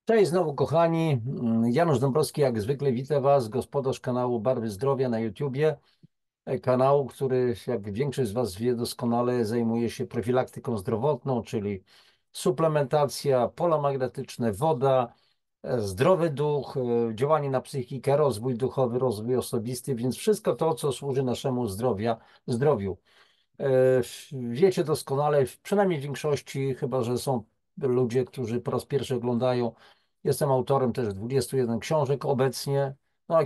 Cześć znowu kochani, Janusz Dąbrowski jak zwykle witam Was, gospodarz kanału Barwy Zdrowia na YouTubie, kanału, który jak większość z Was wie doskonale zajmuje się profilaktyką zdrowotną, czyli suplementacja, pola magnetyczne, woda, zdrowy duch, działanie na psychikę, rozwój duchowy, rozwój osobisty, więc wszystko to, co służy naszemu zdrowiu. Wiecie doskonale, przynajmniej w większości, chyba że są ludzie, którzy po raz pierwszy oglądają. Jestem autorem też 21 książek obecnie. No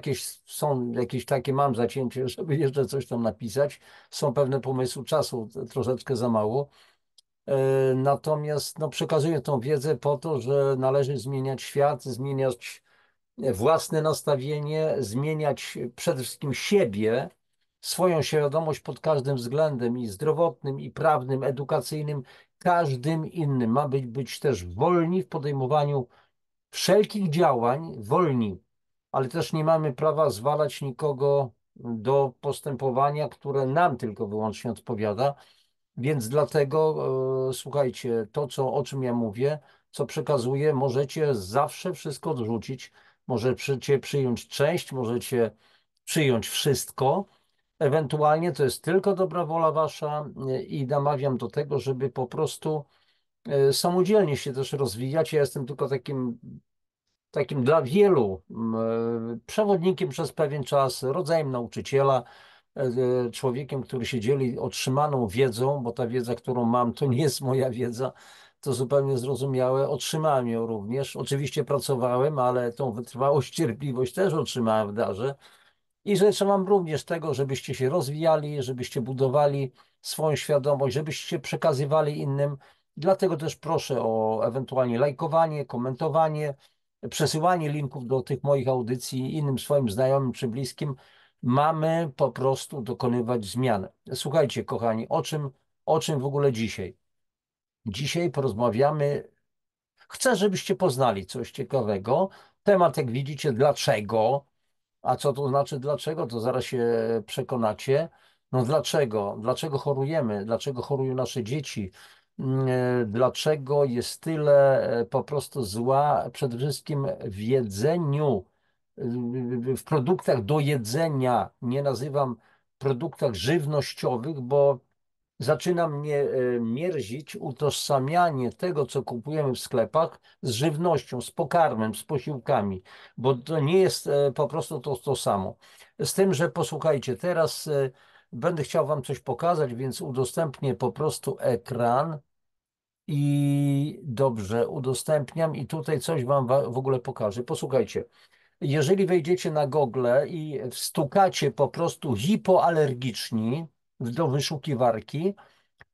jakieś takie mam zacięcie, żeby jeszcze coś tam napisać. Są pewne pomysły, czasu troszeczkę za mało. Natomiast no, przekazuję tą wiedzę po to, że należy zmieniać świat, zmieniać własne nastawienie, zmieniać przede wszystkim siebie, swoją świadomość pod każdym względem i zdrowotnym, i prawnym, edukacyjnym, każdym innym. Ma być też wolni w podejmowaniu wszelkich działań, wolni, ale też nie mamy prawa zwalać nikogo do postępowania, które nam tylko wyłącznie odpowiada. Więc dlatego, słuchajcie, o czym ja mówię, co przekazuję, możecie zawsze wszystko odrzucić. Możecie przyjąć część, możecie przyjąć wszystko. Ewentualnie to jest tylko dobra wola wasza i namawiam do tego, żeby po prostu samodzielnie się też rozwijać. Ja jestem tylko takim dla wielu przewodnikiem przez pewien czas, rodzajem nauczyciela, człowiekiem, który się dzieli otrzymaną wiedzą, bo ta wiedza, którą mam, to nie jest moja wiedza, to zupełnie zrozumiałe. Otrzymałem ją również. Oczywiście pracowałem, ale tą wytrwałość, cierpliwość też otrzymałem w darze. I życzę Wam również tego, żebyście się rozwijali, żebyście budowali swoją świadomość, żebyście przekazywali innym. Dlatego też proszę o ewentualnie lajkowanie, komentowanie, przesyłanie linków do tych moich audycji innym swoim znajomym czy bliskim. Mamy po prostu dokonywać zmian. Słuchajcie, kochani, o czym w ogóle dzisiaj? Dzisiaj porozmawiamy. Chcę, żebyście poznali coś ciekawego. Temat, jak widzicie, dlaczego. A co to znaczy dlaczego? To zaraz się przekonacie. No dlaczego? Dlaczego chorujemy? Dlaczego chorują nasze dzieci? Dlaczego jest tyle po prostu zła przede wszystkim w jedzeniu, w produktach do jedzenia. Nie nazywam produktach żywnościowych, bo zaczyna mnie mierzić utożsamianie tego, co kupujemy w sklepach, z żywnością, z pokarmem, z posiłkami, bo to nie jest po prostu to samo. Z tym, że posłuchajcie, teraz będę chciał Wam coś pokazać, więc udostępnię po prostu ekran i dobrze, udostępniam i tutaj coś Wam w ogóle pokażę. Posłuchajcie. Jeżeli wejdziecie na Google i wstukacie po prostu hipoalergiczni do wyszukiwarki,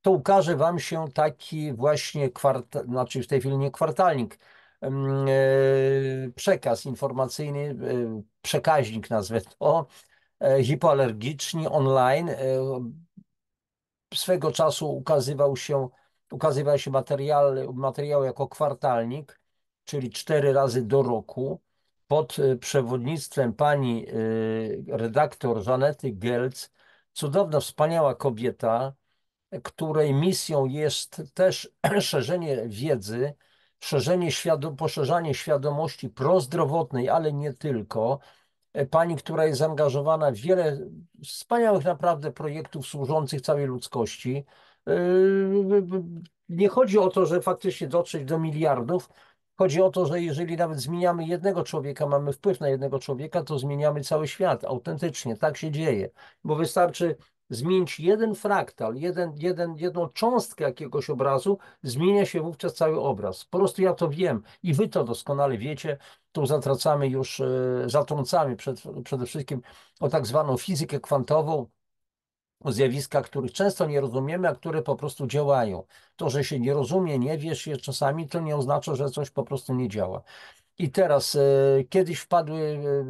to ukaże Wam się taki właśnie znaczy w tej chwili nie kwartalnik, przekaz informacyjny, przekaźnik nazwę to, hipoalergiczni online. Swego czasu ukazywał się materiał jako kwartalnik, czyli 4 razy do roku, pod przewodnictwem pani redaktor Żanety Gelc, cudowna, wspaniała kobieta, której misją jest też szerzenie wiedzy, poszerzanie świadomości prozdrowotnej, ale nie tylko. Pani, która jest zaangażowana w wiele wspaniałych naprawdę projektów służących całej ludzkości. Nie chodzi o to, że faktycznie dotrzeć do miliardów. Chodzi o to, że jeżeli nawet zmieniamy jednego człowieka, mamy wpływ na jednego człowieka, to zmieniamy cały świat. Autentycznie tak się dzieje, bo wystarczy zmienić jeden fraktal, jedną cząstkę jakiegoś obrazu, zmienia się wówczas cały obraz. Po prostu ja to wiem i wy to doskonale wiecie. Tu zatrącamy przede wszystkim o tak zwaną fizykę kwantową, o zjawiskach, których często nie rozumiemy, a które po prostu działają. To, że się nie rozumie, nie wiesz je czasami, to nie oznacza, że coś po prostu nie działa. I teraz kiedyś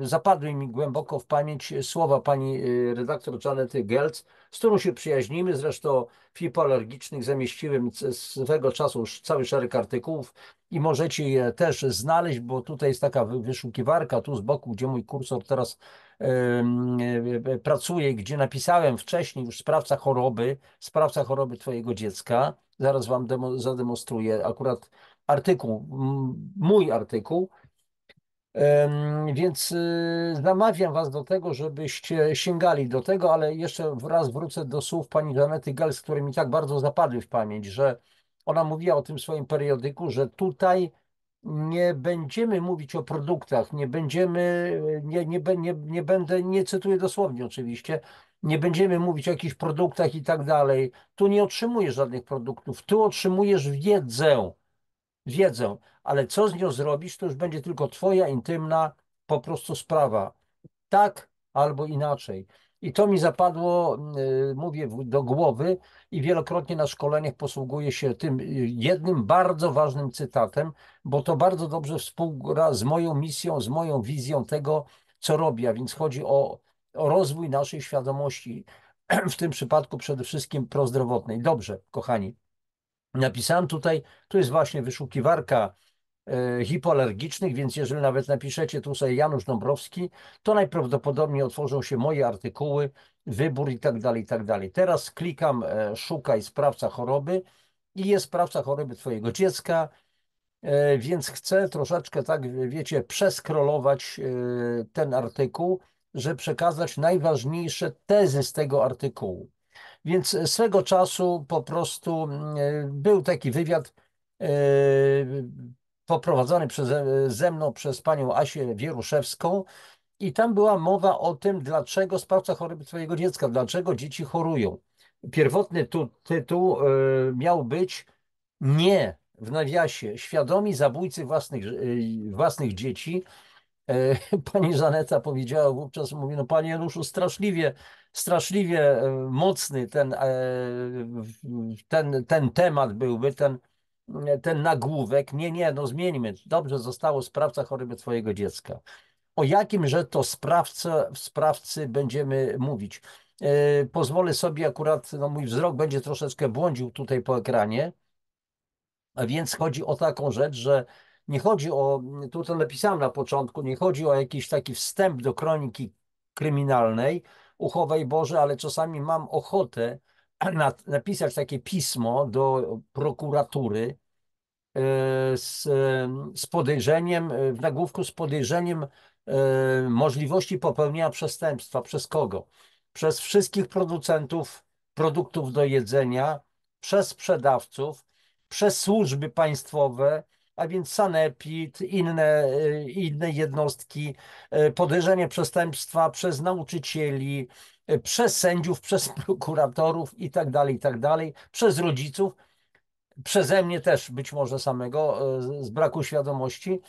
zapadły mi głęboko w pamięć słowa pani redaktor Janety Gelc, z którą się przyjaźnimy. Zresztą w Hipoalergicznych zamieściłem swego czasu już cały szereg artykułów i możecie je też znaleźć, bo tutaj jest taka wyszukiwarka tu z boku, gdzie mój kursor teraz pracuje, gdzie napisałem wcześniej już sprawca choroby twojego dziecka. Zaraz wam zademonstruję akurat artykuł, mój artykuł. Więc namawiam was do tego, żebyście sięgali do tego, ale jeszcze raz wrócę do słów pani Żanety Gels, które mi tak bardzo zapadły w pamięć, że ona mówiła o tym swoim periodyku, że tutaj nie będziemy mówić o produktach, nie będziemy, nie będę, nie cytuję dosłownie oczywiście, nie będziemy mówić o jakichś produktach i tak dalej. Tu nie otrzymujesz żadnych produktów, tu otrzymujesz wiedzę, ale co z nią zrobisz, to już będzie tylko twoja intymna po prostu sprawa. Tak albo inaczej. I to mi zapadło, mówię, do głowy i wielokrotnie na szkoleniach posługuję się tym jednym bardzo ważnym cytatem, bo to bardzo dobrze współgra z moją misją, z moją wizją tego, co robię, a więc chodzi o rozwój naszej świadomości, w tym przypadku przede wszystkim prozdrowotnej. Dobrze, kochani. Napisałem tutaj, tu jest właśnie wyszukiwarka hipoalergicznych, więc jeżeli nawet napiszecie tu sobie Janusz Dąbrowski, to najprawdopodobniej otworzą się moje artykuły, wybór i tak dalej, i tak dalej. Teraz klikam szukaj sprawca choroby i jest sprawca choroby twojego dziecka, więc chcę troszeczkę, tak wiecie, przeskrolować ten artykuł, żeby przekazać najważniejsze tezy z tego artykułu. Więc swego czasu po prostu był taki wywiad poprowadzony ze mną przez panią Asię Wieruszewską i tam była mowa o tym, dlaczego sprawca choroby twojego dziecka, dlaczego dzieci chorują. Pierwotny tytuł miał być nie, w nawiasie, świadomi zabójcy własnych dzieci. Pani Żaneta powiedziała wówczas, mówi, no panie Januszu, straszliwie mocny ten temat byłby, ten nagłówek. Nie, no zmieńmy. Dobrze, zostało sprawca choroby twojego dziecka. O jakimże to sprawcy będziemy mówić? Pozwolę sobie akurat, no mój wzrok będzie troszeczkę błądził tutaj po ekranie, a więc chodzi o taką rzecz, że nie chodzi o, tu to napisałem na początku, nie chodzi o jakiś taki wstęp do kroniki kryminalnej, uchowaj Boże, ale czasami mam ochotę napisać takie pismo do prokuratury, z podejrzeniem, w nagłówku z podejrzeniem możliwości popełnienia przestępstwa. Przez kogo? Przez wszystkich producentów produktów do jedzenia, przez sprzedawców, przez służby państwowe, a więc sanepid, inne jednostki, podejrzenie przestępstwa przez nauczycieli, przez sędziów, przez prokuratorów i tak dalej, przez rodziców, przeze mnie też być może samego, z braku świadomości,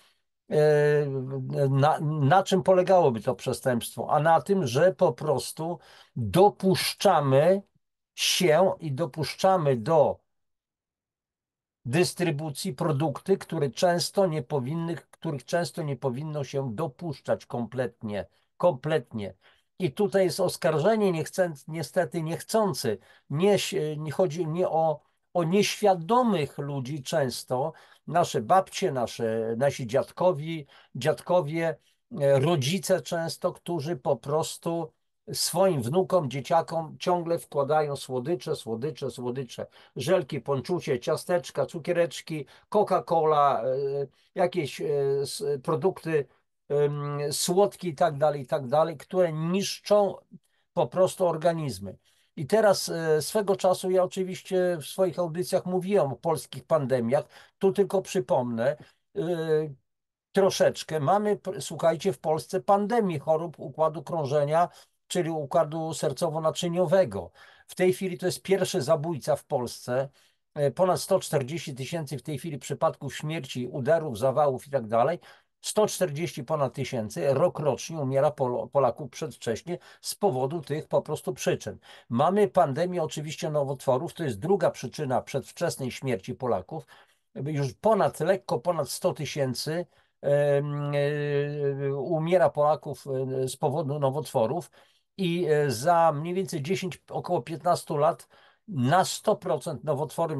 na czym polegałoby to przestępstwo? A na tym, że po prostu dopuszczamy się i dopuszczamy do dystrybucji produkty, których często nie powinno się dopuszczać kompletnie. I tutaj jest oskarżenie niestety niechcący. Nie chodzi nie o nieświadomych ludzi często, nasze babcie, nasi dziadkowie, rodzice często, którzy po prostu swoim wnukom, dzieciakom ciągle wkładają słodycze, żelki, ponczusie, ciasteczka, cukiereczki, Coca-Cola, jakieś produkty słodkie i tak dalej, które niszczą po prostu organizmy. I teraz swego czasu ja oczywiście w swoich audycjach mówiłem o polskich pandemiach. Tu tylko przypomnę troszeczkę. Mamy, słuchajcie, w Polsce pandemię chorób układu krążenia, czyli układu sercowo-naczyniowego. W tej chwili to jest pierwszy zabójca w Polsce. Ponad 140 tysięcy w tej chwili przypadków śmierci, udarów, zawałów i tak dalej. 140 ponad tysięcy rokrocznie umiera Polaków przedwcześnie z powodu tych po prostu przyczyn. Mamy pandemię oczywiście nowotworów, to jest druga przyczyna przedwczesnej śmierci Polaków. Już lekko ponad 100 tysięcy umiera Polaków z powodu nowotworów i za mniej więcej 10, około 15 lat na 100% nowotwory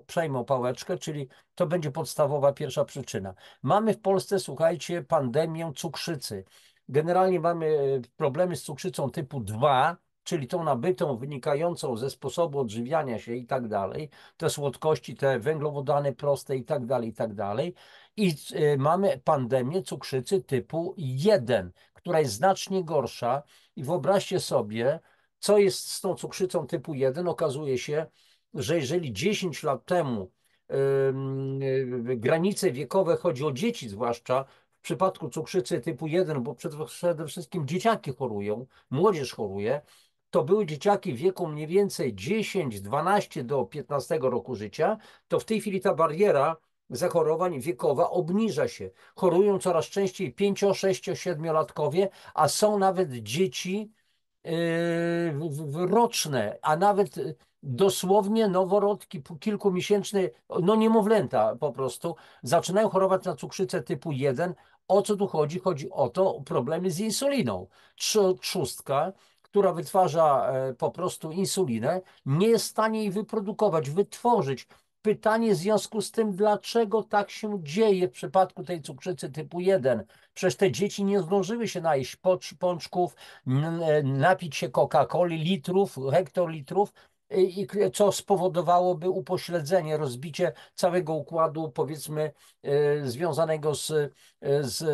przejmą pałeczkę, czyli to będzie podstawowa pierwsza przyczyna. Mamy w Polsce, słuchajcie, pandemię cukrzycy. Generalnie mamy problemy z cukrzycą typu 2, czyli tą nabytą, wynikającą ze sposobu odżywiania się i tak dalej, te słodkości, te węglowodany proste i tak dalej, i tak dalej. I mamy pandemię cukrzycy typu 1, która jest znacznie gorsza. I wyobraźcie sobie, co jest z tą cukrzycą typu 1. Okazuje się, że jeżeli 10 lat temu granice wiekowe, chodzi o dzieci zwłaszcza, w przypadku cukrzycy typu 1, bo przede wszystkim dzieciaki chorują, młodzież choruje, to były dzieciaki w wieku mniej więcej 10, 12 do 15 roku życia, to w tej chwili ta bariera zachorowań wiekowa obniża się. Chorują coraz częściej 5, 6, 7-latkowie, a są nawet dzieci roczne, a nawet dosłownie noworodki kilkumiesięczne, no niemowlęta po prostu, zaczynają chorować na cukrzycę typu 1. O co tu chodzi? Chodzi o to, problemy z insuliną. Trzustka, która wytwarza po prostu insulinę, nie jest w stanie jej wyprodukować, wytworzyć. Pytanie w związku z tym, dlaczego tak się dzieje w przypadku tej cukrzycy typu 1? Przecież te dzieci nie zdążyły się najeść pączków, napić się Coca-Coli, litrów, hektolitrów, i co spowodowałoby upośledzenie, rozbicie całego układu, powiedzmy, związanego z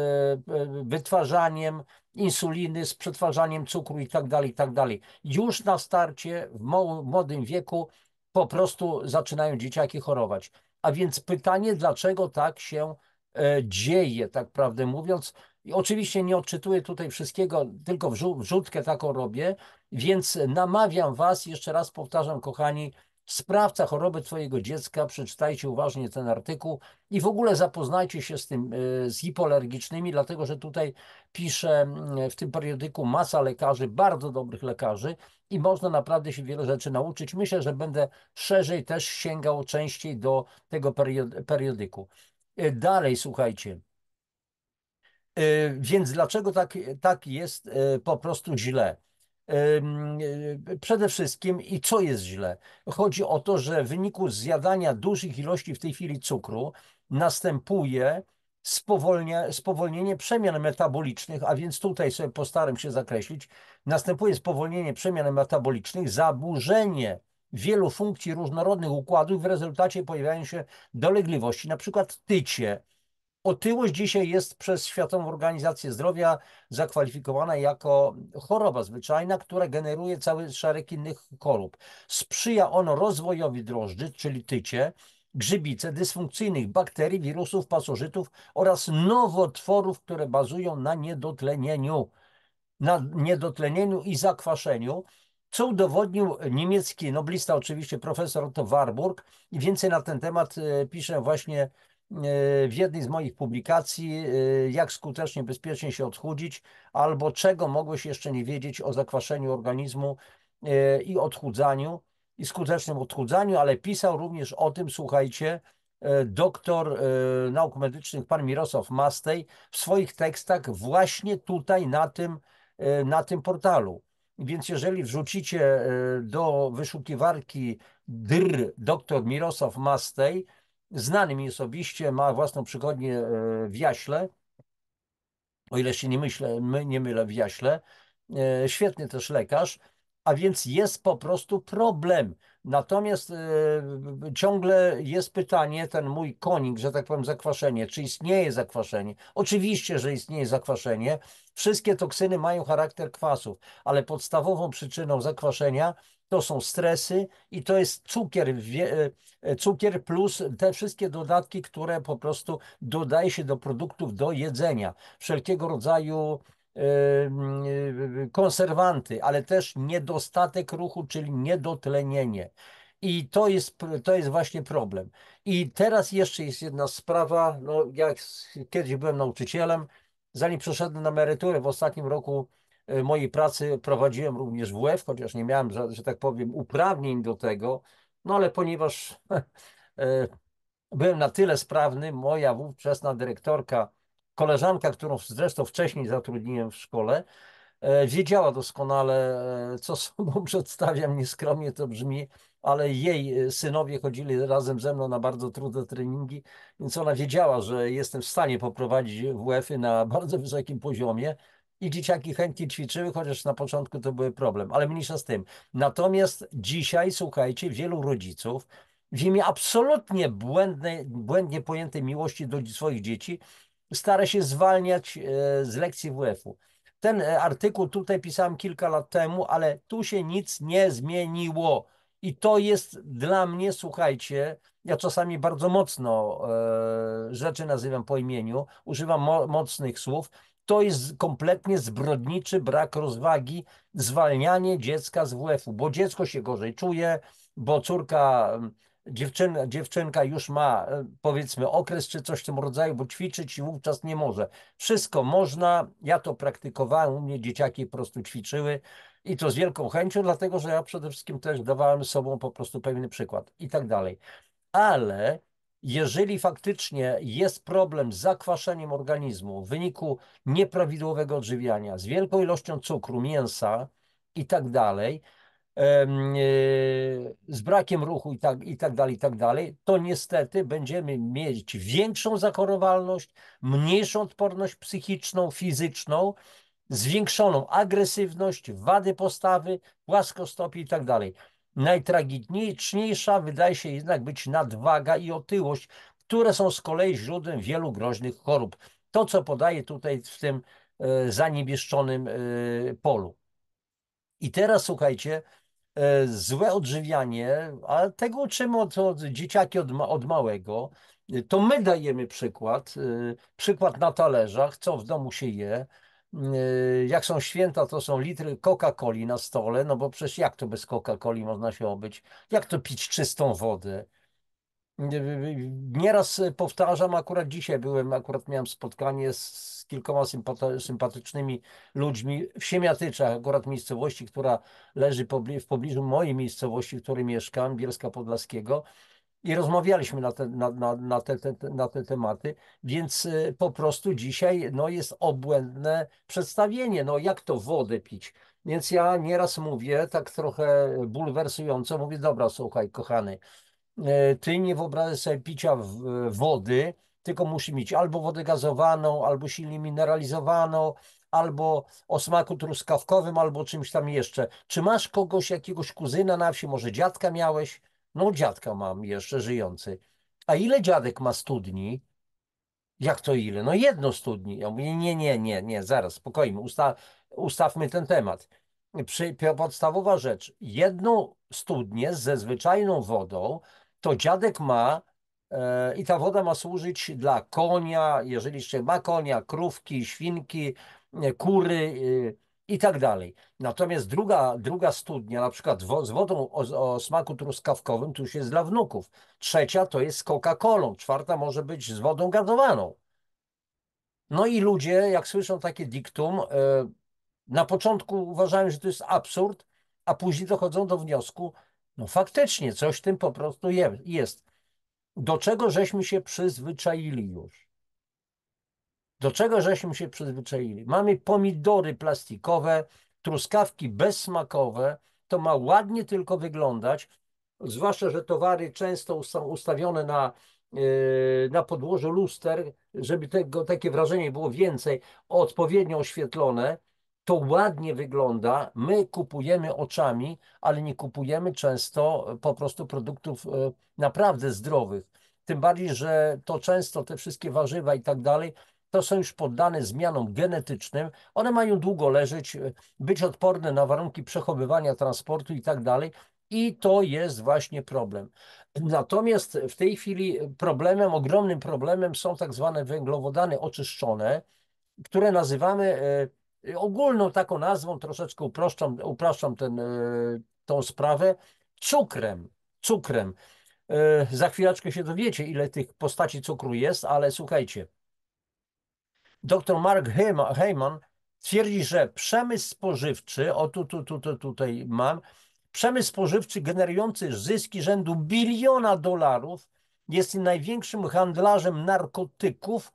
wytwarzaniem insuliny, z przetwarzaniem cukru i tak dalej, i tak dalej. Już na starcie, w młodym wieku, po prostu zaczynają dzieciaki chorować. A więc pytanie, dlaczego tak się dzieje, tak prawdę mówiąc. I oczywiście nie odczytuję tutaj wszystkiego, tylko wrzutkę taką robię, więc namawiam Was, jeszcze raz powtarzam, kochani, sprawca choroby Twojego dziecka, przeczytajcie uważnie ten artykuł i w ogóle zapoznajcie się z tym, z hipoalergicznymi, dlatego że tutaj piszę w tym periodyku masa lekarzy, bardzo dobrych lekarzy i można naprawdę się wiele rzeczy nauczyć. Myślę, że będę szerzej też sięgał częściej do tego periodyku. Dalej, słuchajcie. Więc dlaczego tak jest po prostu źle? Przede wszystkim i co jest źle? Chodzi o to, że w wyniku zjadania dużych ilości w tej chwili cukru następuje spowolnienie przemian metabolicznych, a więc tutaj sobie postaram się zakreślić, następuje spowolnienie przemian metabolicznych, zaburzenie wielu funkcji różnorodnych układów, w rezultacie pojawiają się dolegliwości, na przykład tycie. Otyłość dzisiaj jest przez Światową Organizację Zdrowia zakwalifikowana jako choroba zwyczajna, która generuje cały szereg innych chorób. Sprzyja ono rozwojowi drożdży, czyli tycie, grzybice, dysfunkcyjnych bakterii, wirusów, pasożytów oraz nowotworów, które bazują na niedotlenieniu i zakwaszeniu, co udowodnił niemiecki noblista, oczywiście profesor Otto Warburg, i więcej na ten temat piszę właśnie w jednej z moich publikacji, jak skutecznie, bezpiecznie się odchudzić, albo czego mogłeś jeszcze nie wiedzieć o zakwaszeniu organizmu i odchudzaniu, i skutecznym odchudzaniu, ale pisał również o tym, słuchajcie, doktor nauk medycznych, pan Mirosław Mastej, w swoich tekstach właśnie tutaj na tym portalu. Więc jeżeli wrzucicie do wyszukiwarki dr Mirosław Mastej, znany mi osobiście, ma własną przychodnię w Jaśle, o ile się nie mylę, w Jaśle. Świetny też lekarz, a więc jest po prostu problem. Natomiast ciągle jest pytanie, ten mój konik, że tak powiem, zakwaszenie. Czy istnieje zakwaszenie? Oczywiście, że istnieje zakwaszenie. Wszystkie toksyny mają charakter kwasów, ale podstawową przyczyną zakwaszenia to są stresy i to jest cukier plus te wszystkie dodatki, które po prostu dodaje się do produktów do jedzenia. Wszelkiego rodzaju konserwanty, ale też niedostatek ruchu, czyli niedotlenienie. I to jest właśnie problem. I teraz jeszcze jest jedna sprawa, no jak kiedyś byłem nauczycielem, zanim przeszedłem na emeryturę w ostatnim roku mojej pracy prowadziłem również WF, chociaż nie miałem, że tak powiem, uprawnień do tego, no ale ponieważ byłem na tyle sprawny, moja ówczesna dyrektorka, koleżanka, którą zresztą wcześniej zatrudniłem w szkole, wiedziała doskonale, co sobą przedstawiam, nieskromnie to brzmi, ale jej synowie chodzili razem ze mną na bardzo trudne treningi, więc ona wiedziała, że jestem w stanie poprowadzić WF-y na bardzo wysokim poziomie i dzieciaki chętnie ćwiczyły, chociaż na początku to był problem, ale mniejsza z tym. Natomiast dzisiaj, słuchajcie, wielu rodziców w imię absolutnie błędnie pojętej miłości do swoich dzieci stara się zwalniać z lekcji WF-u. Ten artykuł tutaj pisałem kilka lat temu, ale tu się nic nie zmieniło. I to jest dla mnie, słuchajcie, ja czasami bardzo mocno rzeczy nazywam po imieniu, używam mocnych słów. To jest kompletnie zbrodniczy brak rozwagi, zwalnianie dziecka z WF-u, bo dziecko się gorzej czuje, bo córka, dziewczynka już ma powiedzmy okres czy coś w tym rodzaju, bo ćwiczyć wówczas nie może. Wszystko można, ja to praktykowałem, u mnie dzieciaki po prostu ćwiczyły i to z wielką chęcią, dlatego że ja przede wszystkim też dawałem sobą po prostu pewien przykład i tak dalej. Ale jeżeli faktycznie jest problem z zakwaszeniem organizmu w wyniku nieprawidłowego odżywiania, z wielką ilością cukru, mięsa i tak dalej, z brakiem ruchu i tak dalej, to niestety będziemy mieć większą zachorowalność, mniejszą odporność psychiczną, fizyczną, zwiększoną agresywność, wady postawy, płaskostopie i tak dalej. Najtragiczniejsza wydaje się jednak być nadwaga i otyłość, które są z kolei źródłem wielu groźnych chorób. To, co podaję tutaj w tym zaniebieszczonym polu. I teraz słuchajcie, złe odżywianie, a tego uczymy od dzieciaki od małego. To my dajemy przykład, przykład na talerzach, co w domu się je. Jak są święta, to są litry Coca-Coli na stole, no bo przecież jak to bez Coca-Coli można się obyć? Jak to pić czystą wodę? Nieraz powtarzam, akurat dzisiaj akurat miałem spotkanie z kilkoma sympatycznymi ludźmi w Siemiatyczach, akurat miejscowości, która leży w pobliżu mojej miejscowości, w której mieszkam, Bielska Podlaskiego, i rozmawialiśmy na te tematy, więc po prostu dzisiaj no, jest obłędne przedstawienie, no jak to wodę pić. Więc ja nieraz mówię, tak trochę bulwersująco, mówię, dobra, słuchaj, kochany, ty nie wyobrażasz sobie picia wody, tylko musi mieć albo wodę gazowaną, albo silnie mineralizowaną, albo o smaku truskawkowym, albo czymś tam jeszcze. Czy masz kogoś, jakiegoś kuzyna na wsi, może dziadka miałeś? No dziadka mam jeszcze żyjący. A ile dziadek ma studni? Jak to ile? No jedno studni. Ja mówię, nie, zaraz, spokojnie, ustawmy ten temat. Podstawowa rzecz, jedną studnię ze zwyczajną wodą to dziadek ma i ta woda ma służyć dla konia, jeżeli jeszcze ma konia, krówki, świnki, kury i tak dalej. Natomiast druga studnia, na przykład z wodą o smaku truskawkowym, to już jest dla wnuków. Trzecia to jest z Coca-Colą, czwarta może być z wodą gazowaną. No i ludzie, jak słyszą takie diktum, na początku uważają, że to jest absurd, a później dochodzą do wniosku, no faktycznie coś w tym po prostu jest. Do czego żeśmy się przyzwyczaili już? Do czego żeśmy się przyzwyczaili? Mamy pomidory plastikowe, truskawki bezsmakowe, to ma ładnie tylko wyglądać, zwłaszcza, że towary często są ustawione na podłożu luster, żeby takie wrażenie było więcej, odpowiednio oświetlone, to ładnie wygląda. My kupujemy oczami, ale nie kupujemy często po prostu produktów naprawdę zdrowych. Tym bardziej, że to często te wszystkie warzywa i tak dalej, to są już poddane zmianom genetycznym. One mają długo leżeć, być odporne na warunki przechowywania, transportu i tak dalej. I to jest właśnie problem. Natomiast w tej chwili ogromnym problemem są tak zwane węglowodany oczyszczone, które nazywamy ogólną taką nazwą, troszeczkę upraszczam tą sprawę, cukrem. Cukrem. Za chwileczkę się dowiecie, ile tych postaci cukru jest, ale słuchajcie, dr Mark Heyman twierdzi, że przemysł spożywczy, tutaj mam, przemysł spożywczy generujący zyski rzędu $1 biliona jest największym handlarzem narkotyków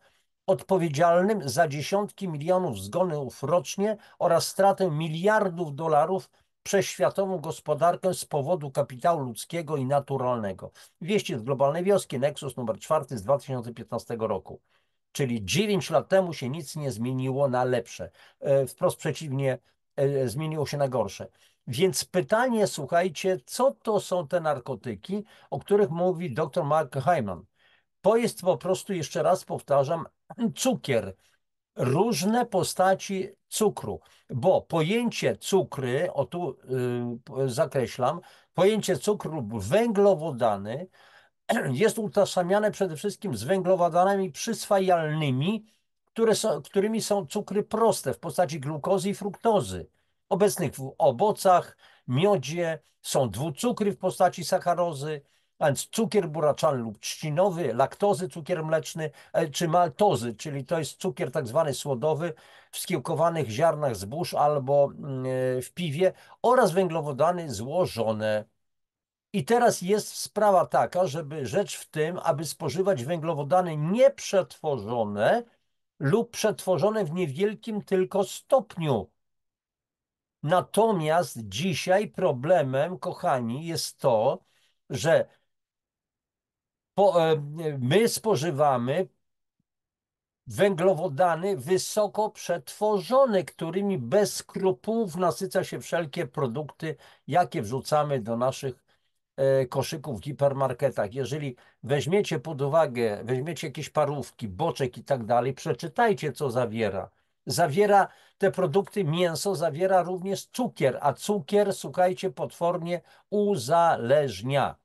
odpowiedzialnym za dziesiątki milionów zgonów rocznie oraz stratę miliardów dolarów przez światową gospodarkę z powodu kapitału ludzkiego i naturalnego. Wieści z globalnej wioski, Nexus numer 4 z 2015 roku. Czyli 9 lat temu się nic nie zmieniło na lepsze. Wprost przeciwnie, zmieniło się na gorsze. Więc pytanie, słuchajcie, co to są te narkotyki, o których mówi dr Mark Hyman? To jest po prostu, jeszcze raz powtarzam, cukier, różne postaci cukru, bo pojęcie cukry, o tu zakreślam, pojęcie cukru lub węglowodany jest utożsamiane przede wszystkim z węglowodanami przyswajalnymi, którymi są cukry proste w postaci glukozy i fruktozy. Obecnych w owocach, miodzie są dwucukry w postaci sacharozy, a więc cukier buraczany lub trzcinowy, laktozy, cukier mleczny, czy maltozy, czyli to jest cukier tak zwany słodowy w skiełkowanych ziarnach zbóż albo w piwie oraz węglowodany złożone. I teraz jest sprawa taka, żeby rzecz w tym, aby spożywać węglowodany nieprzetworzone lub przetworzone w niewielkim tylko stopniu. Natomiast dzisiaj problemem, kochani, jest to, że my spożywamy węglowodany wysoko przetworzone, którymi bez skrupułów nasyca się wszelkie produkty, jakie wrzucamy do naszych koszyków w hipermarketach. Jeżeli weźmiecie pod uwagę, weźmiecie jakieś parówki, boczek i tak dalej, przeczytajcie, co zawiera. Zawiera te produkty, mięso zawiera również cukier, a cukier, słuchajcie, potwornie uzależnia.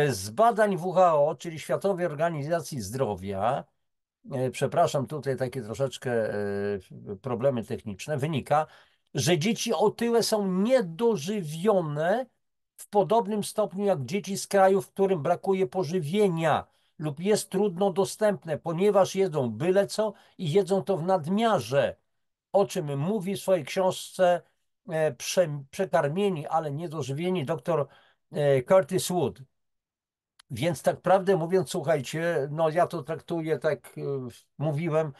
Z badań WHO, czyli Światowej Organizacji Zdrowia, przepraszam, tutaj takie troszeczkę problemy techniczne, wynika, że dzieci otyłe są niedożywione w podobnym stopniu jak dzieci z krajów, w którym brakuje pożywienia lub jest trudno dostępne, ponieważ jedzą byle co i jedzą to w nadmiarze, o czym mówi w swojej książce Przekarmieni, ale niedożywieni dr Curtis Wood. Więc tak prawdę mówiąc, słuchajcie, no ja to traktuję, tak mówiłem,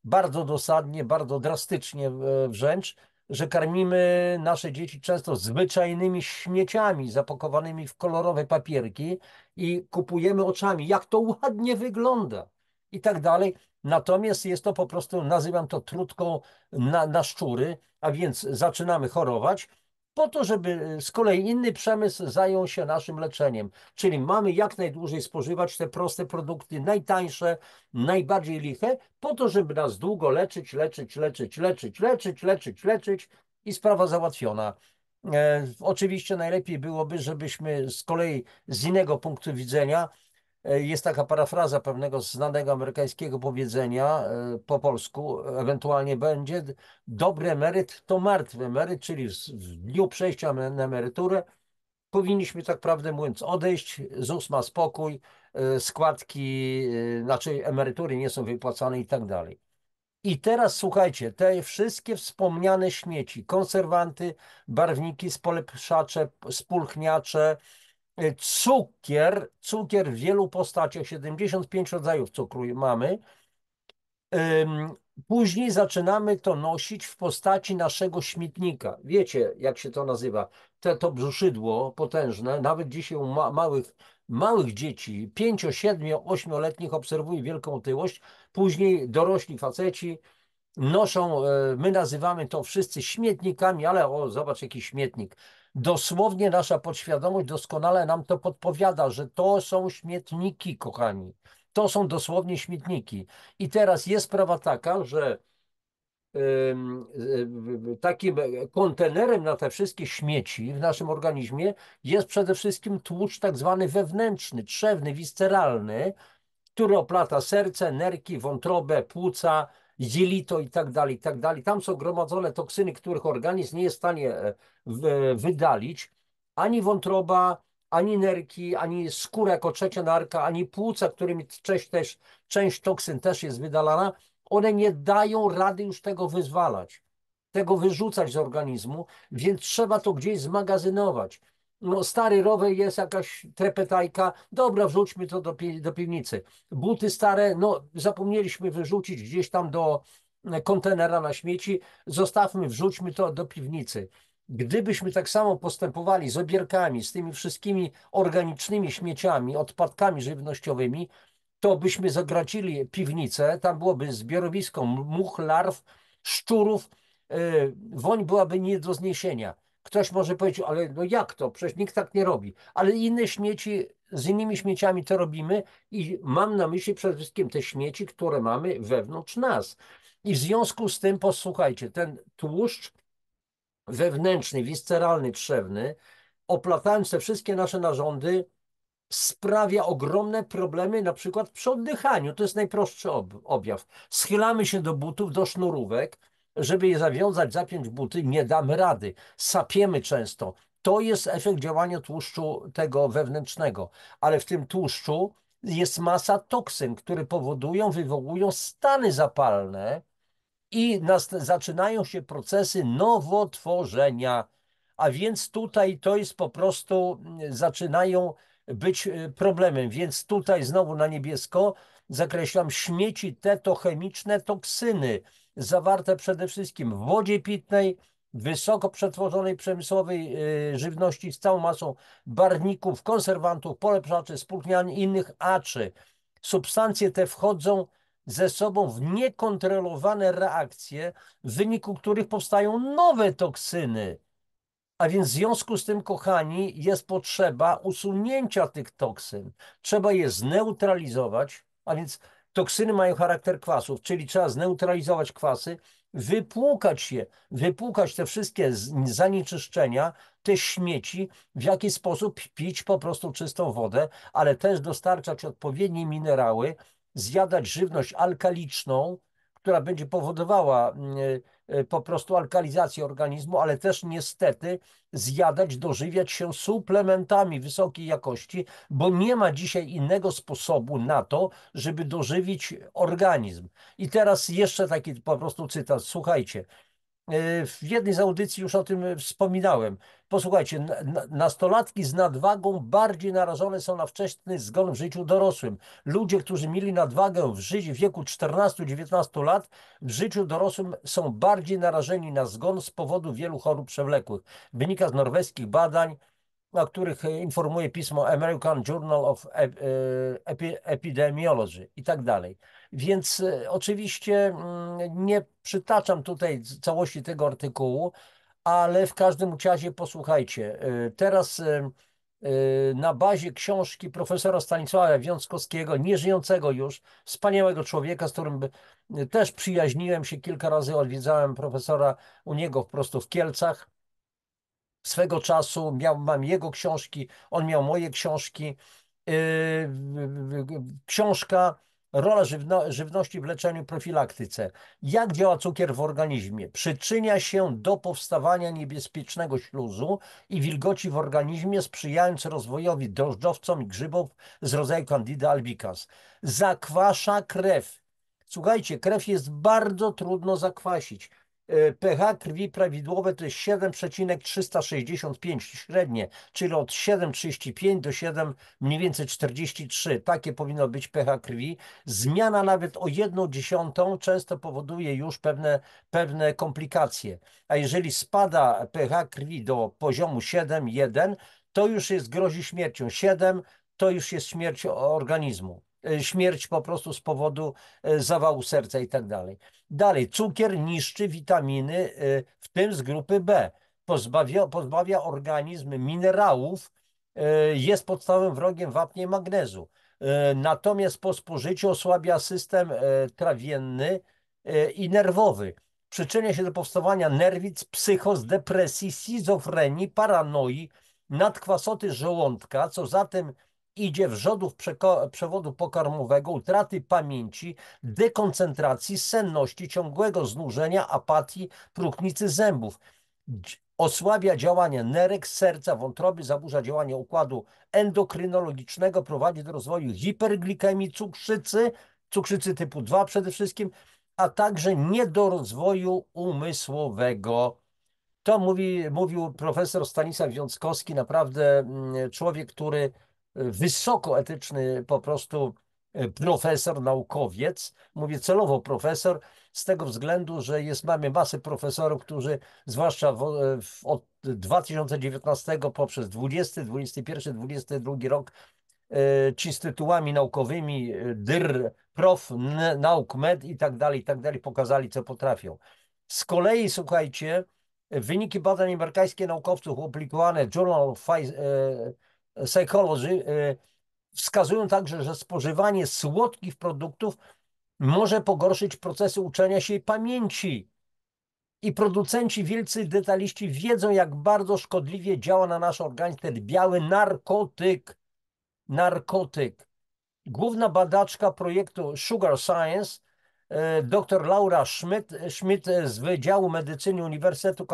bardzo dosadnie, bardzo drastycznie wręcz, że karmimy nasze dzieci często zwyczajnymi śmieciami zapakowanymi w kolorowe papierki i kupujemy oczami, jak to ładnie wygląda i tak dalej. Natomiast jest to po prostu, nazywam to trutką na szczury, a więc zaczynamy chorować po to, żeby z kolei inny przemysł zajął się naszym leczeniem. Czyli mamy jak najdłużej spożywać te proste produkty, najtańsze, najbardziej liche, po to, żeby nas długo leczyć i sprawa załatwiona. Oczywiście najlepiej byłoby, żebyśmy z kolei z innego punktu widzenia, jest taka parafraza pewnego znanego amerykańskiego powiedzenia po polsku, ewentualnie będzie: dobry emeryt to martwy emeryt, czyli w dniu przejścia na emeryturę powinniśmy, tak prawdę mówiąc, odejść, ZUS ma spokój, składki, znaczy emerytury nie są wypłacane i tak dalej. I teraz słuchajcie, te wszystkie wspomniane śmieci, konserwanty, barwniki, spolepszacze, spulchniacze, cukier w wielu postaciach, 75 rodzajów cukru mamy. Później zaczynamy to nosić w postaci naszego śmietnika. Wiecie, jak się to nazywa? To brzuszydło potężne, nawet dzisiaj u małych dzieci, 5, 7, 8-letnich obserwuję wielką otyłość. Później dorośli faceci noszą, my nazywamy to wszyscy śmietnikami, ale o, zobacz jaki śmietnik. Dosłownie nasza podświadomość doskonale nam to podpowiada, że to są śmietniki, kochani. To są dosłownie śmietniki. I teraz jest sprawa taka, że takim kontenerem na te wszystkie śmieci w naszym organizmie jest przede wszystkim tłuszcz tak zwany wewnętrzny, trzewny, visceralny, który oplata serce, nerki, wątrobę, płuca, jelito i tak dalej, i tak dalej. Tam są gromadzone toksyny, których organizm nie jest w stanie wydalić. Ani wątroba, ani nerki, ani skóra jako trzecia narka, ani płuca, którymi część toksyn też jest wydalana. One nie dają rady już tego wyzwalać, tego wyrzucać z organizmu, więc trzeba to gdzieś zmagazynować. no, stary rower, jest jakaś trepetajka, dobra, wrzućmy to do piwnicy. Buty stare, no zapomnieliśmy wyrzucić gdzieś tam do kontenera na śmieci, zostawmy, wrzućmy to do piwnicy. Gdybyśmy tak samo postępowali z obierkami, z tymi wszystkimi organicznymi śmieciami, odpadkami żywnościowymi, to byśmy zagracili piwnicę, tam byłoby zbiorowisko much, larw, szczurów, woń byłaby nie do zniesienia. Ktoś może powiedzieć, ale no jak to? Przecież nikt tak nie robi. Ale inne śmieci, z innymi śmieciami to robimy i mam na myśli przede wszystkim te śmieci, które mamy wewnątrz nas. I w związku z tym, posłuchajcie, ten tłuszcz wewnętrzny, visceralny, trzewny, oplatając te wszystkie nasze narządy, sprawia ogromne problemy, na przykład przy oddychaniu. To jest najprostszy objaw. Schylamy się do butów, do sznurówek, żeby je zawiązać, zapiąć buty, nie damy rady. Sapiemy często. To jest efekt działania tłuszczu tego wewnętrznego, ale w tym tłuszczu jest masa toksyn, które powodują, wywołują stany zapalne, i zaczynają się procesy nowotworzenia. A więc tutaj to jest po prostu, zaczynają być problemem. Więc tutaj znowu na niebiesko zakreślam śmieci tetochemiczne, toksyny zawarte przede wszystkim w wodzie pitnej, wysoko przetworzonej przemysłowej żywności z całą masą barwników, konserwantów, polepszaczy, spłuchniaczy i innych aczy. Substancje te wchodzą ze sobą w niekontrolowane reakcje, w wyniku których powstają nowe toksyny. A więc w związku z tym, kochani, jest potrzeba usunięcia tych toksyn. Trzeba je zneutralizować, a więc toksyny mają charakter kwasów, czyli trzeba zneutralizować kwasy, wypłukać je, wypłukać te wszystkie zanieczyszczenia, te śmieci, w jaki sposób pić po prostu czystą wodę, ale też dostarczać odpowiednie minerały, zjadać żywność alkaliczną, która będzie powodowała po prostu alkalizację organizmu, ale też niestety zjadać, dożywiać się suplementami wysokiej jakości, bo nie ma dzisiaj innego sposobu na to, żeby dożywić organizm. I teraz jeszcze taki po prostu cytat. Słuchajcie, w jednej z audycji już o tym wspominałem. Posłuchajcie, nastolatki z nadwagą bardziej narażone są na wczesny zgon w życiu dorosłym. Ludzie, którzy mieli nadwagę w życiu w wieku 14-19 lat, w życiu dorosłym są bardziej narażeni na zgon z powodu wielu chorób przewlekłych. Wynika z norweskich badań, o których informuje pismo American Journal of Epidemiology i tak dalej. Więc oczywiście nie przytaczam tutaj całości tego artykułu, ale w każdym razie posłuchajcie. Teraz na bazie książki profesora Stanisława Wiązkowskiego, nieżyjącego już, wspaniałego człowieka, z którym też przyjaźniłem się kilka razy, odwiedzałem profesora u niego po prostu w Kielcach. Swego czasu mam jego książki, on miał moje książki. Książka Rola żywności w leczeniu, profilaktyce. Jak działa cukier w organizmie? Przyczynia się do powstawania niebezpiecznego śluzu i wilgoci w organizmie, sprzyjając rozwojowi drożdżowcom i grzybów z rodzaju Candida albicans. Zakwasza krew. Słuchajcie, krew jest bardzo trudno zakwasić. pH krwi prawidłowe to jest 7,365 średnie, czyli od 7,35 do 7 mniej więcej 43. Takie powinno być pH krwi. Zmiana nawet o 1/10 często powoduje już pewne komplikacje. A jeżeli spada pH krwi do poziomu 7,1, to już grozi śmiercią. 7 to już jest śmierć organizmu. Śmierć po prostu z powodu zawału serca i tak dalej. Dalej, cukier niszczy witaminy, w tym z grupy B. Pozbawia organizm minerałów, jest podstawowym wrogiem wapnia i magnezu. Natomiast po spożyciu osłabia system trawienny i nerwowy. Przyczynia się do powstawania nerwic, psychos, depresji, schizofrenii, paranoi, nadkwasoty żołądka, co zatem idzie wrzodów przewodu pokarmowego, utraty pamięci, dekoncentracji, senności, ciągłego znużenia, apatii, próchnicy zębów. Osłabia działanie nerek, serca, wątroby, zaburza działanie układu endokrynologicznego, prowadzi do rozwoju hiperglikemii, cukrzycy typu 2 przede wszystkim, a także nie do rozwoju umysłowego. To mówił profesor Stanisław Wiąckowski, naprawdę człowiek, który wysoko etyczny po prostu profesor, naukowiec. Mówię celowo profesor, z tego względu, że mamy masę profesorów, którzy zwłaszcza od 2019 poprzez 20, 21, 22 rok ci z tytułami naukowymi dyr, prof, nauk, med i tak dalej, pokazali, co potrafią. Z kolei, słuchajcie, wyniki badań amerykańskich naukowców opublikowane w Journal of Psychology wskazują także, że spożywanie słodkich produktów może pogorszyć procesy uczenia się i pamięci. I producenci, wielcy detaliści wiedzą, jak bardzo szkodliwie działa na nasz organizm ten biały narkotyk. Narkotyk. Główna badaczka projektu Sugar Science, dr Laura Schmidt z Wydziału Medycyny Uniwersytetu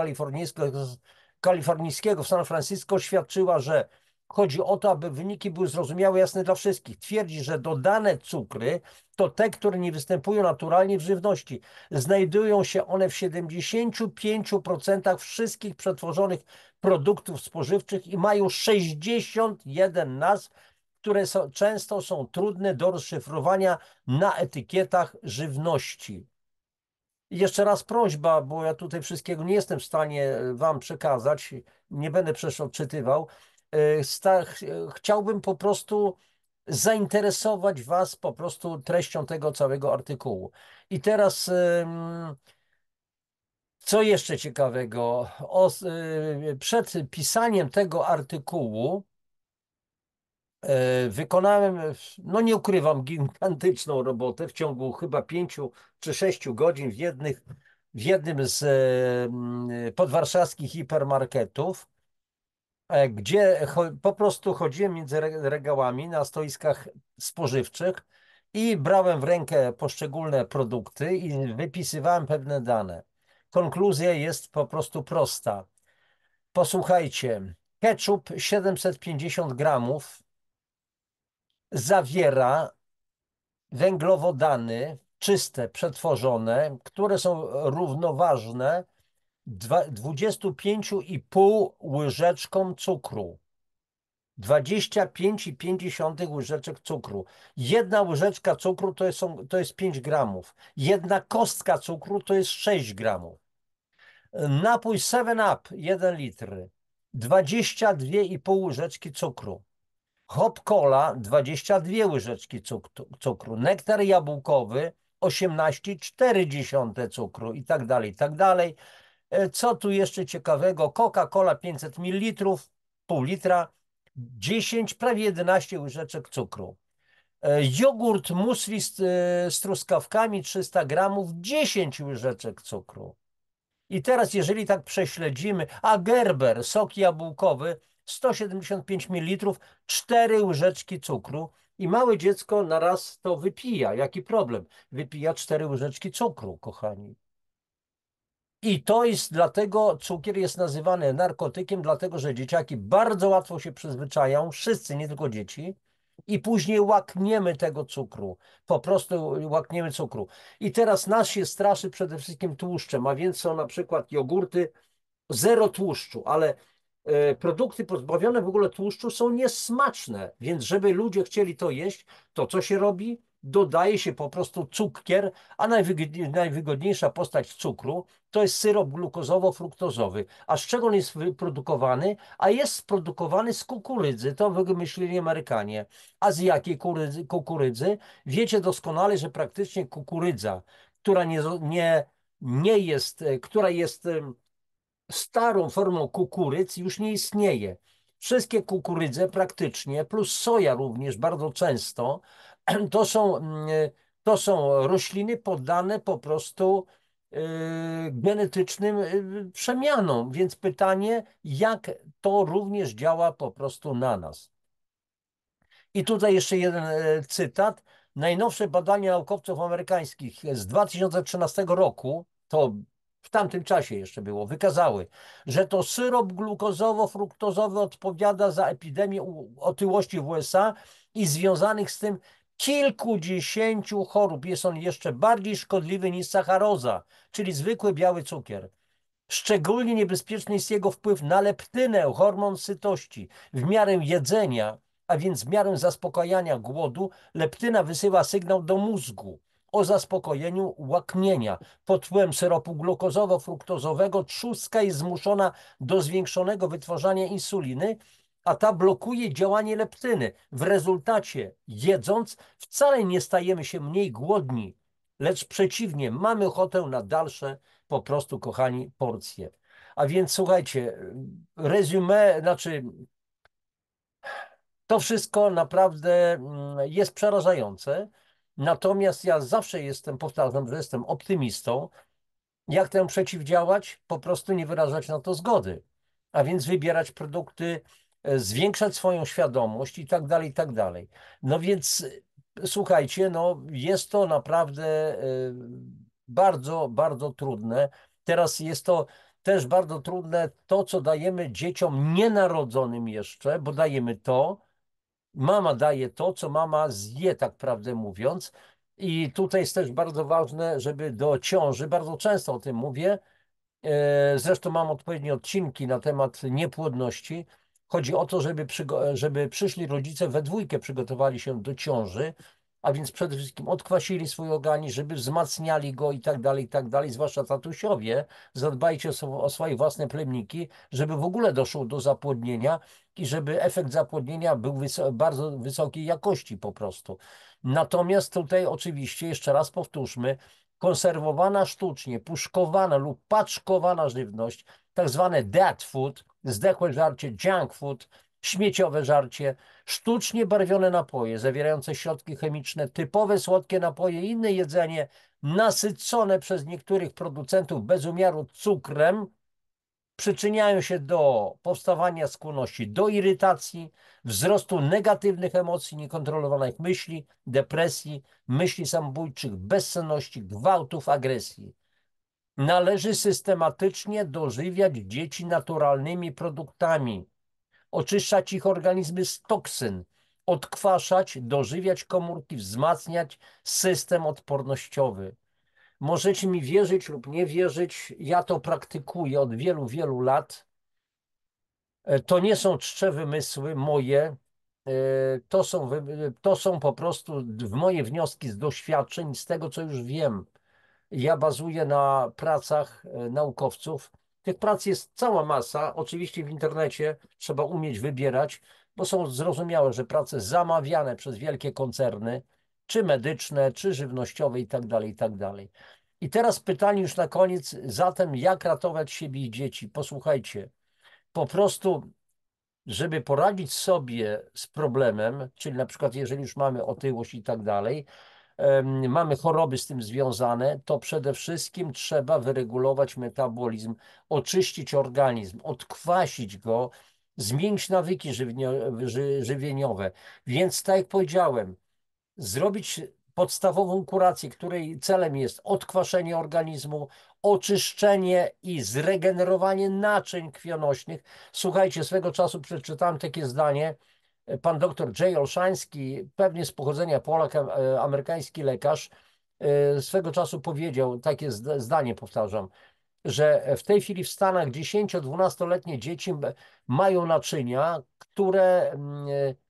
Kalifornijskiego w San Francisco oświadczyła, że chodzi o to, aby wyniki były zrozumiałe, jasne dla wszystkich. Twierdzi, że dodane cukry to te, które nie występują naturalnie w żywności. Znajdują się one w 75% wszystkich przetworzonych produktów spożywczych i mają 61 nazw, które często są trudne do rozszyfrowania na etykietach żywności. I jeszcze raz prośba, bo ja tutaj wszystkiego nie jestem w stanie wam przekazać, nie będę przecież odczytywał. Chciałbym po prostu zainteresować was po prostu treścią tego całego artykułu. I teraz co jeszcze ciekawego? Przed pisaniem tego artykułu wykonałem, no nie ukrywam, gigantyczną robotę w ciągu chyba 5 czy 6 godzin w jednym z podwarszawskich hipermarketów, gdzie po prostu chodziłem między regałami na stoiskach spożywczych i brałem w rękę poszczególne produkty i wypisywałem pewne dane. Konkluzja jest po prostu prosta. Posłuchajcie, ketchup 750 gramów zawiera węglowodany czyste, przetworzone, które są równoważne 25,5 łyżeczkom cukru. 25,5 łyżeczek cukru. Jedna łyżeczka cukru to jest 5 gramów. Jedna kostka cukru to jest 6 gramów. Napój 7up 1 litr. 22,5 łyżeczki cukru. Hop Cola 22 łyżeczki cukru, nektar jabłkowy 18,4 cukru i tak dalej, i tak dalej. Co tu jeszcze ciekawego? Coca-Cola 500 ml, pół litra, 10, prawie 11 łyżeczek cukru. Jogurt musli z truskawkami 300 gramów, 10 łyżeczek cukru. I teraz, jeżeli tak prześledzimy, a Gerber, sok jabłkowy, 175 ml, 4 łyżeczki cukru i małe dziecko na raz to wypija. Jaki problem? Wypija 4 łyżeczki cukru, kochani. I to jest dlatego, cukier jest nazywany narkotykiem, dlatego że dzieciaki bardzo łatwo się przyzwyczają, wszyscy, nie tylko dzieci, i później łakniemy tego cukru. Po prostu łakniemy cukru. I teraz nas się straszy przede wszystkim tłuszczem, a więc są na przykład jogurty zero tłuszczu, ale produkty pozbawione w ogóle tłuszczu są niesmaczne, więc żeby ludzie chcieli to jeść, to co się robi? Dodaje się po prostu cukier, a najwygodniejsza postać cukru to jest syrop glukozowo-fruktozowy. A z czego on jest wyprodukowany? A jest produkowany z kukurydzy, to wymyślili Amerykanie. A z jakiej kukurydzy? Wiecie doskonale, że praktycznie kukurydza, która nie jest, która jest starą formą kukurydz, już nie istnieje. Wszystkie kukurydze praktycznie, plus soja również bardzo często, to są, to są rośliny poddane po prostu genetycznym przemianom. Więc pytanie, jak to również działa po prostu na nas. I tutaj jeszcze jeden cytat. Najnowsze badania naukowców amerykańskich z 2013 roku, to w tamtym czasie jeszcze było, wykazały, że to syrop glukozowo-fruktozowy odpowiada za epidemię otyłości w USA i związanych z tym kilkudziesięciu chorób. Jest on jeszcze bardziej szkodliwy niż sacharoza, czyli zwykły biały cukier. Szczególnie niebezpieczny jest jego wpływ na leptynę, hormon sytości. W miarę jedzenia, a więc w miarę zaspokajania głodu, leptyna wysyła sygnał do mózgu o zaspokojeniu łaknienia. Pod wpływem syropu glukozowo-fruktozowego trzustka jest zmuszona do zwiększonego wytwarzania insuliny, a ta blokuje działanie leptyny. W rezultacie, jedząc, wcale nie stajemy się mniej głodni, lecz przeciwnie, mamy ochotę na dalsze, po prostu, kochani, porcje. A więc słuchajcie, resume, znaczy to wszystko naprawdę jest przerażające. Natomiast ja zawsze jestem, powtarzam, że jestem optymistą. Jak temu przeciwdziałać? Po prostu nie wyrażać na to zgody. A więc wybierać produkty, zwiększać swoją świadomość i tak dalej, i tak dalej. No więc słuchajcie, no jest to naprawdę bardzo, bardzo trudne. Teraz jest to też bardzo trudne to, co dajemy dzieciom nienarodzonym jeszcze, bo dajemy to, mama daje to, co mama zje, tak prawdę mówiąc. I tutaj jest też bardzo ważne, żeby do ciąży, bardzo często o tym mówię, zresztą mam odpowiednie odcinki na temat niepłodności. Chodzi o to, żeby przyszli rodzice we dwójkę przygotowali się do ciąży, a więc przede wszystkim odkwasili swój organizm, żeby wzmacniali go i tak dalej, zwłaszcza tatusiowie. Zadbajcie o swoje własne plemniki, żeby w ogóle doszło do zapłodnienia i żeby efekt zapłodnienia był bardzo wysokiej jakości po prostu. Natomiast tutaj oczywiście, jeszcze raz powtórzmy, konserwowana sztucznie, puszkowana lub paczkowana żywność, tak zwane dead food, zdechłe żarcie, junk food, śmieciowe żarcie, sztucznie barwione napoje zawierające środki chemiczne, typowe słodkie napoje i inne jedzenie nasycone przez niektórych producentów bez umiaru cukrem, przyczyniają się do powstawania skłonności do irytacji, wzrostu negatywnych emocji, niekontrolowanych myśli, depresji, myśli samobójczych, bezsenności, gwałtów, agresji. Należy systematycznie dożywiać dzieci naturalnymi produktami, oczyszczać ich organizmy z toksyn, odkwaszać, dożywiać komórki, wzmacniać system odpornościowy. Możecie mi wierzyć lub nie wierzyć, ja to praktykuję od wielu, wielu lat. To nie są czcze wymysły moje, to są po prostu moje wnioski z doświadczeń, z tego, co już wiem. Ja bazuję na pracach naukowców. Tych prac jest cała masa. Oczywiście w internecie trzeba umieć wybierać, bo są zrozumiałe, że prace zamawiane przez wielkie koncerny, czy medyczne, czy żywnościowe i tak dalej, i tak dalej. I teraz pytanie już na koniec, zatem jak ratować siebie i dzieci? Posłuchajcie, po prostu, żeby poradzić sobie z problemem, czyli na przykład jeżeli już mamy otyłość i tak dalej, mamy choroby z tym związane, to przede wszystkim trzeba wyregulować metabolizm, oczyścić organizm, odkwasić go, zmienić nawyki żywieniowe. Więc tak jak powiedziałem, zrobić podstawową kurację, której celem jest odkwaszenie organizmu, oczyszczenie i zregenerowanie naczyń krwionośnych. Słuchajcie, swego czasu przeczytałem takie zdanie. Pan doktor J. Olszański, pewnie z pochodzenia Polak, amerykański lekarz, swego czasu powiedział, takie zdanie powtarzam, że w tej chwili w Stanach 10-12-letnie dzieci mają naczynia,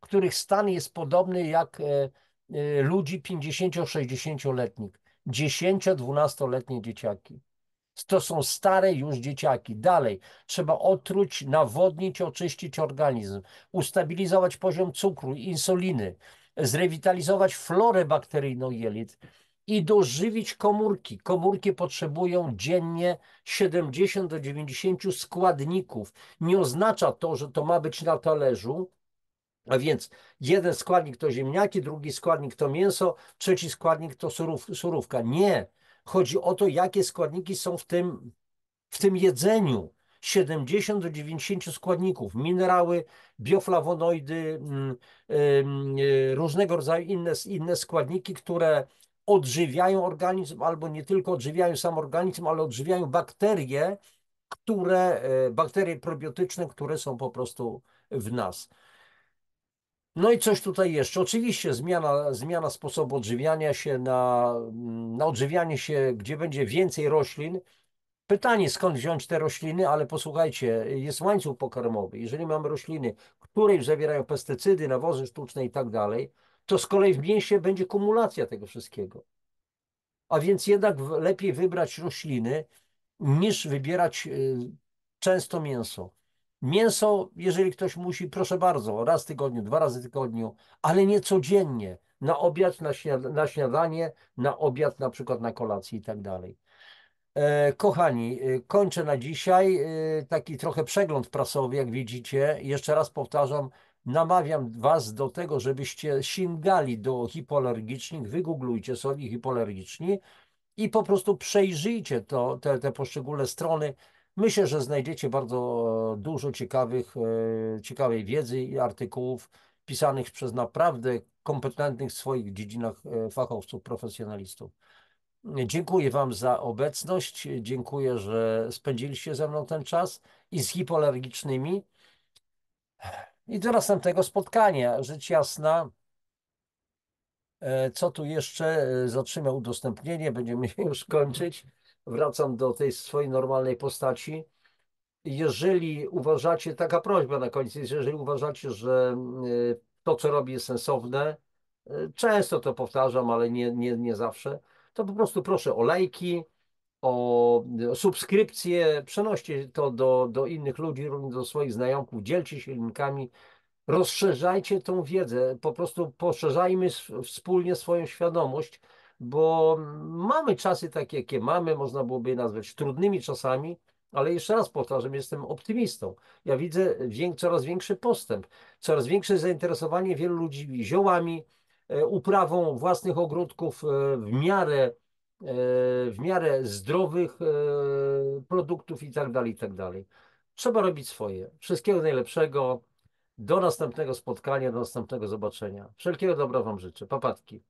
których stan jest podobny jak ludzi 50-60-letnich. 10-12-letnie dzieciaki. To są stare już dzieciaki. Dalej, trzeba otruć, nawodnić, oczyścić organizm, ustabilizować poziom cukru, insuliny, zrewitalizować florę bakteryjną jelit i dożywić komórki. Komórki potrzebują dziennie 70 do 90 składników. Nie oznacza to, że to ma być na talerzu, a więc jeden składnik to ziemniaki, drugi składnik to mięso, trzeci składnik to surówka. Nie. Chodzi o to, jakie składniki są w tym jedzeniu. 70 do 90 składników, minerały, bioflawonoidy, różnego rodzaju inne składniki, które odżywiają organizm, albo nie tylko odżywiają sam organizm, ale odżywiają bakterie probiotyczne, które są po prostu w nas. No i coś tutaj jeszcze. Oczywiście zmiana sposobu odżywiania się na odżywianie się, gdzie będzie więcej roślin, Pytanie, skąd wziąć te rośliny, ale posłuchajcie, jest łańcuch pokarmowy. Jeżeli mamy rośliny, które już zawierają pestycydy, nawozy sztuczne i tak dalej, to z kolei w mięsie będzie kumulacja tego wszystkiego. A więc jednak lepiej wybrać rośliny, niż wybierać często mięso. Mięso, jeżeli ktoś musi, proszę bardzo, raz w tygodniu, 2 razy w tygodniu, ale nie codziennie. Na obiad, na śniadanie, na obiad, na przykład na kolację i tak dalej. Kochani, kończę na dzisiaj. Taki trochę przegląd prasowy, jak widzicie. Jeszcze raz powtarzam, namawiam Was do tego, żebyście sięgali do hipoalergicznych, wygooglujcie sobie hipoalergiczni i po prostu przejrzyjcie te poszczególne strony. Myślę, że znajdziecie bardzo dużo ciekawej wiedzy i artykułów pisanych przez naprawdę kompetentnych w swoich dziedzinach fachowców, profesjonalistów. Dziękuję Wam za obecność. Dziękuję, że spędziliście ze mną ten czas i z hipoalergicznymi. I do następnego spotkania. Rzecz jasna. Co tu jeszcze? Zatrzymał udostępnienie, będziemy już kończyć. Wracam do tej swojej normalnej postaci. Jeżeli uważacie, taka prośba na koniec, jeżeli uważacie, że to, co robię, jest sensowne, często to powtarzam, ale nie zawsze, to po prostu proszę o lajki, o subskrypcję, przenoście to do innych ludzi, również do swoich znajomych, dzielcie się linkami. Rozszerzajcie tą wiedzę, po prostu poszerzajmy wspólnie swoją świadomość, bo mamy czasy takie, jakie mamy, można byłoby je nazwać trudnymi czasami, ale jeszcze raz powtarzam, jestem optymistą. Ja widzę coraz większy postęp, coraz większe zainteresowanie wielu ludzi ziołami, uprawą własnych ogródków w miarę zdrowych produktów i tak dalej, i tak dalej. Trzeba robić swoje. Wszystkiego najlepszego. Do następnego spotkania, do następnego zobaczenia. Wszelkiego dobra Wam życzę. Papatki.